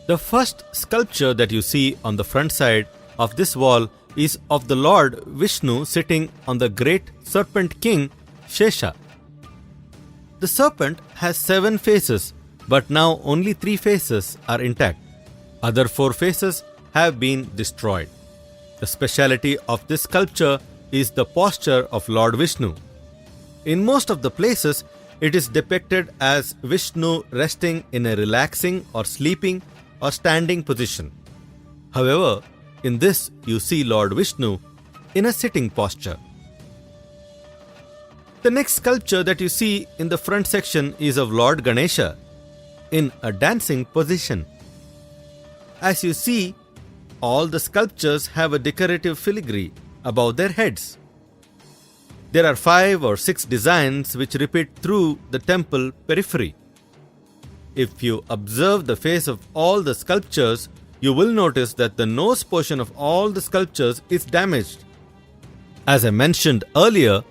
The first sculpture that you see on the front side of this wall is of the Lord Vishnu sitting on the great serpent king Shesha. The serpent has 7 faces, but now only 3 faces are intact. Other 4 faces have been destroyed. The speciality of this sculpture is the posture of Lord Vishnu. In most of the places, it is depicted as Vishnu resting in a relaxing or sleeping or standing position. However, in this you see Lord Vishnu in a sitting posture. The next sculpture that you see in the front section is of Lord Ganesha in a dancing position. As you see, all the sculptures have a decorative filigree above their heads. There are 5 or 6 designs which repeat through the temple periphery. If you observe the face of all the sculptures, you will notice that the nose portion of all the sculptures is damaged. As I mentioned earlier,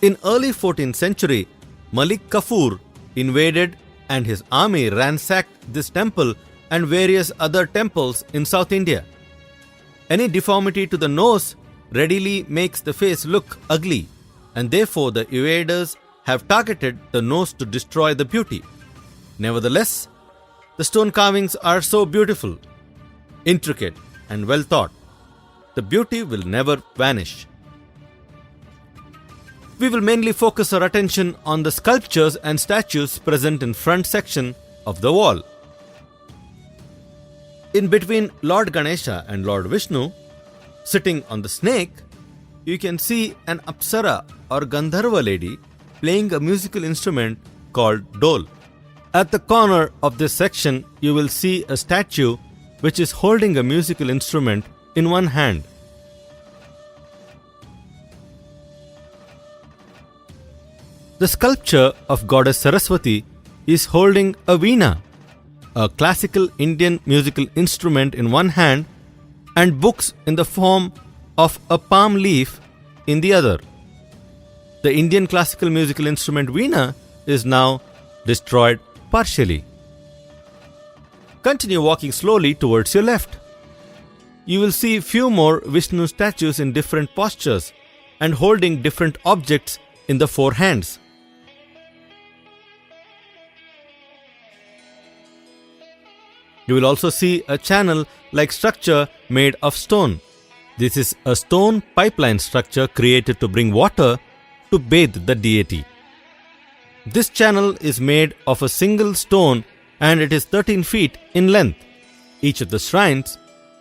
in early 14th century, Malik Kafur invaded and his army ransacked this temple and various other temples in South India. Any deformity to the nose readily makes the face look ugly, and therefore the invaders have targeted the nose to destroy the beauty. Nevertheless, the stone carvings are so beautiful, intricate, and well thought. The beauty will never vanish. We will mainly focus our attention on the sculptures and statues present in front section of the wall. In between Lord Ganesha and Lord Vishnu, sitting on the snake, you can see an Apsara or Gandharva lady playing a musical instrument called dole. At the corner of this section, you will see a statue which is holding a musical instrument in one hand. The sculpture of Goddess Saraswati is holding a veena, a classical Indian musical instrument in one hand, and books in the form of a palm leaf in the other. The Indian classical musical instrument veena is now destroyed partially. Continue walking slowly towards your left. You will see few more Vishnu statues in different postures and holding different objects in the 4 hands. You will also see a channel-like structure made of stone. This is a stone pipeline structure created to bring water to bathe the deity. This channel is made of a single stone and it is 13 feet in length. Each of the shrines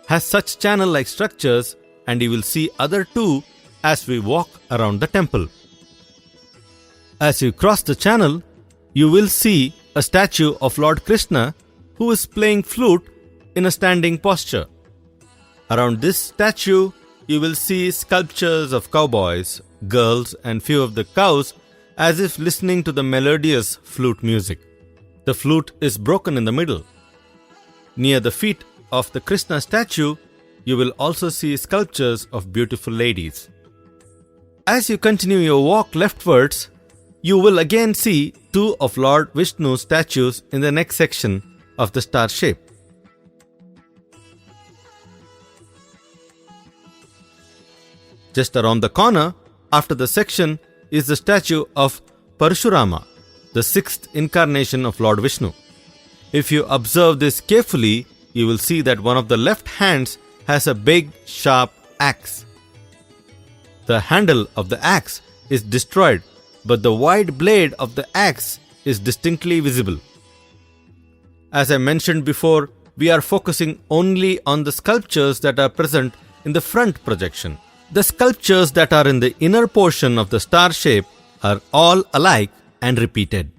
has such channel-like structures, and you will see other 2 as we walk around the temple. As you cross the channel, you will see a statue of Lord Krishna who is playing flute in a standing posture. Around this statue, you will see sculptures of cowboys, girls, and few of the cows as if listening to the melodious flute music. The flute is broken in the middle. Near the feet of the Krishna statue, you will also see sculptures of beautiful ladies. As you continue your walk leftwards, you will again see 2 of Lord Vishnu's statues in the next section of the star shape. Just around the corner, after the section, is the statue of Parashurama, the 6th incarnation of Lord Vishnu. If you observe this carefully, you will see that one of the left hands has a big, sharp axe. The handle of the axe is destroyed, but the wide blade of the axe is distinctly visible. As I mentioned before, we are focusing only on the sculptures that are present in the front projection. The sculptures that are in the inner portion of the star shape are all alike and repeated.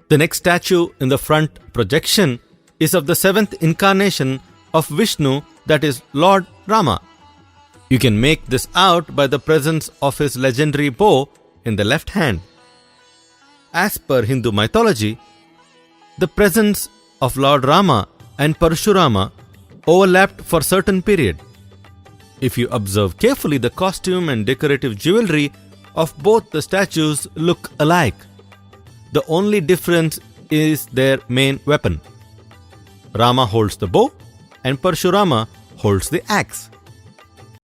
The next statue in the front projection is of the 7th incarnation of Vishnu, that is Lord Rama. You can make this out by the presence of his legendary bow in the left hand. As per Hindu mythology, the presence of Lord Rama and Parashurama overlapped for certain period. If you observe carefully, the costume and decorative jewelry of both the statues look alike. The only difference is their main weapon. Rama holds the bow and Parshurama holds the axe.